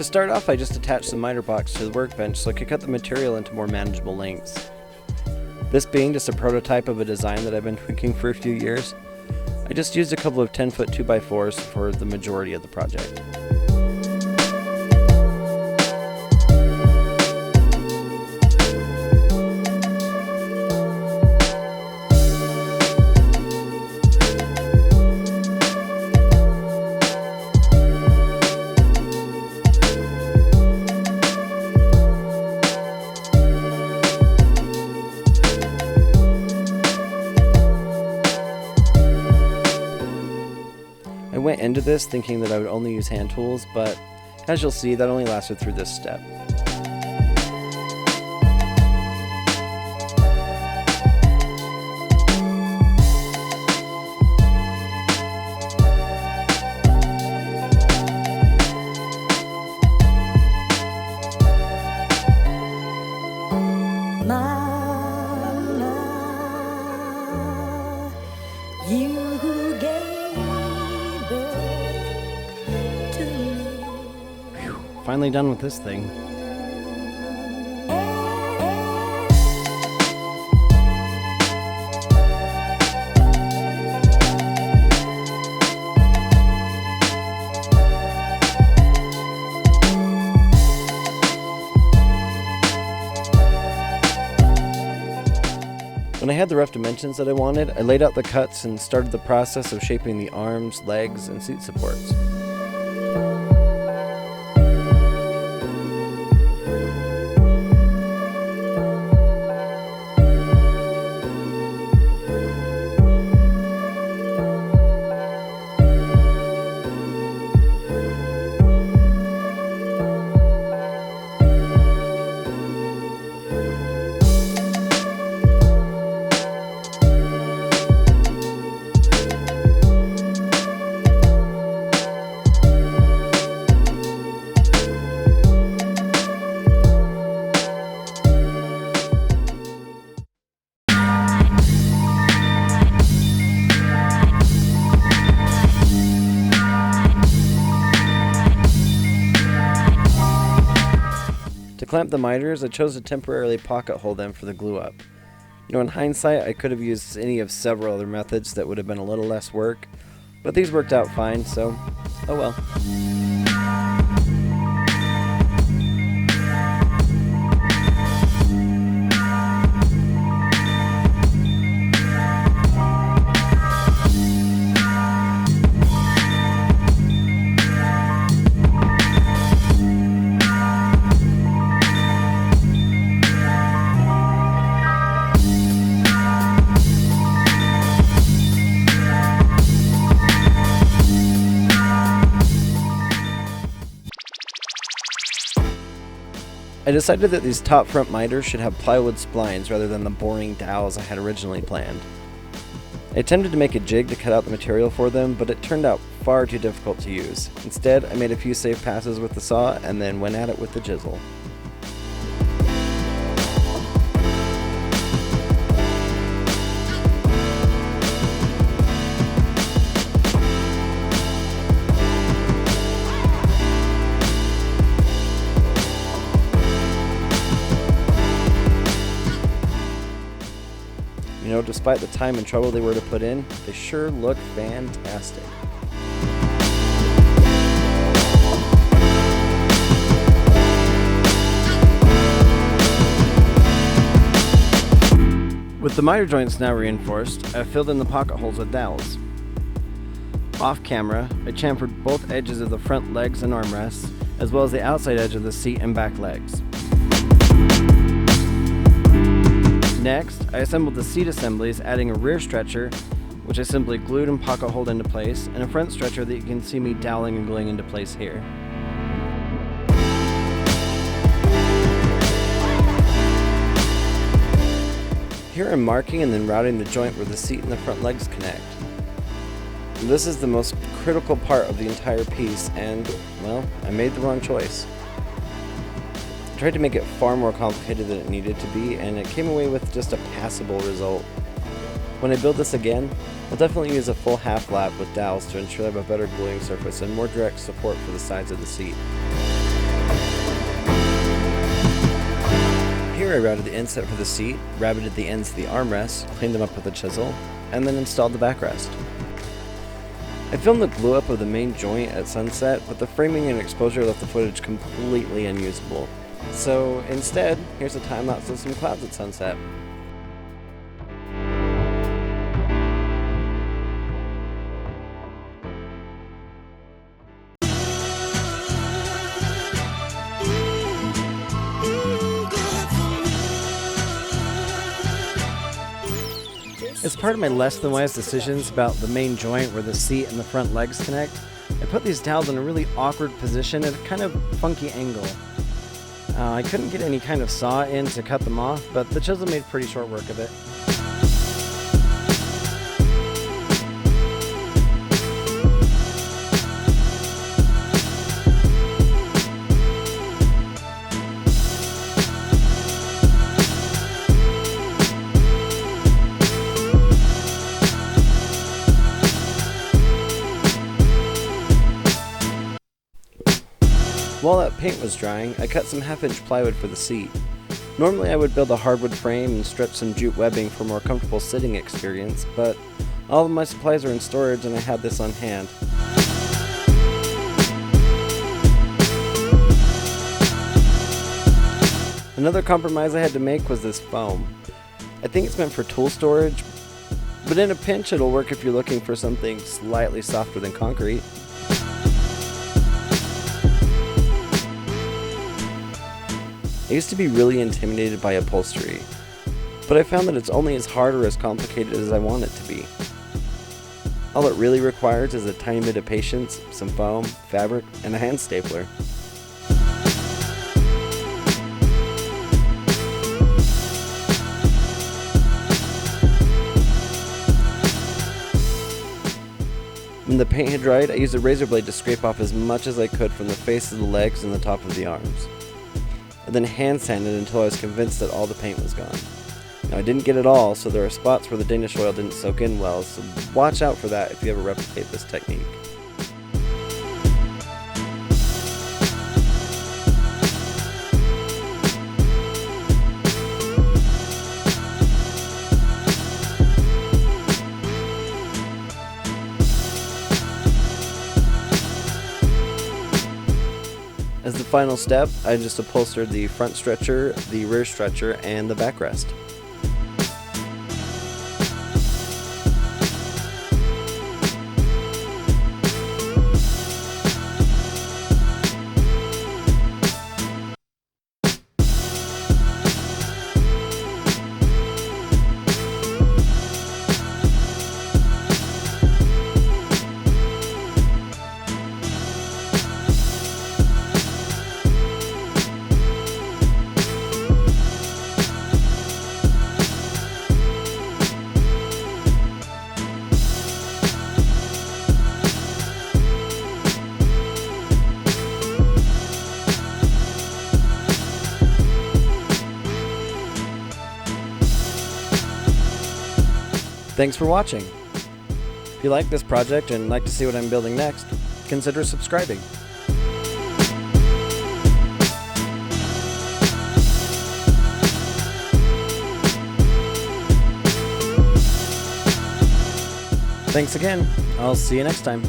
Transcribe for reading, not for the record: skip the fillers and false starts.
To start off, I just attached the miter box to the workbench so I could cut the material into more manageable lengths. This being just a prototype of a design that I've been tweaking for a few years, I just used a couple of 10-foot 2x4s for the majority of the project. I went into this thinking that I would only use hand tools, but as you'll see, that only lasted through this step. Finally done with this thing. When I had the rough dimensions that I wanted, I laid out the cuts and started the process of shaping the arms, legs, and seat supports. To clamp the miters, I chose to temporarily pocket hold them for the glue up. You know, in hindsight, I could have used any of several other methods that would have been a little less work, but these worked out fine, so oh well. I decided that these top front miters should have plywood splines rather than the boring dowels I had originally planned. I attempted to make a jig to cut out the material for them, but it turned out far too difficult to use. Instead, I made a few safe passes with the saw and then went at it with the chisel. You know, despite the time and trouble they were to put in, they sure look fantastic. With the miter joints now reinforced, I filled in the pocket holes with dowels. Off camera, I chamfered both edges of the front legs and armrests, as well as the outside edge of the seat and back legs. Next, I assembled the seat assemblies, adding a rear stretcher, which I simply glued and pocket holed into place, and a front stretcher that you can see me doweling and gluing into place here. Here I'm marking and then routing the joint where the seat and the front legs connect. And this is the most critical part of the entire piece, and, well, I made the wrong choice. I tried to make it far more complicated than it needed to be, and it came away with just a passable result. When I build this again, I'll definitely use a full half lap with dowels to ensure I have a better gluing surface and more direct support for the sides of the seat. Here I routed the inset for the seat, rabbited the ends of the armrests, cleaned them up with a chisel, and then installed the backrest. I filmed the glue up of the main joint at sunset, but the framing and exposure left the footage completely unusable. So instead, here's a time-lapse of some clouds at sunset. As part of my less than wise decisions about the main joint where the seat and the front legs connect, I put these dowels in a really awkward position at a kind of funky angle. I couldn't get any kind of saw in to cut them off, but the chisel made pretty short work of it. While that paint was drying, I cut some half-inch plywood for the seat. Normally I would build a hardwood frame and stretch some jute webbing for more comfortable sitting experience, but all of my supplies are in storage and I had this on hand. Another compromise I had to make was this foam. I think it's meant for tool storage, but in a pinch it'll work if you're looking for something slightly softer than concrete. I used to be really intimidated by upholstery, but I found that it's only as hard or as complicated as I want it to be. All it really requires is a tiny bit of patience, some foam, fabric, and a hand stapler. When the paint had dried, I used a razor blade to scrape off as much as I could from the face of the legs and the top of the arms. I then hand sanded until I was convinced that all the paint was gone. Now I didn't get it all, so there are spots where the Danish oil didn't soak in well, so watch out for that if you ever replicate this technique. As the final step, I just upholstered the front stretcher, the rear stretcher, and the backrest. Thanks for watching. If you like this project and like to see what I'm building next, consider subscribing. Thanks again. I'll see you next time.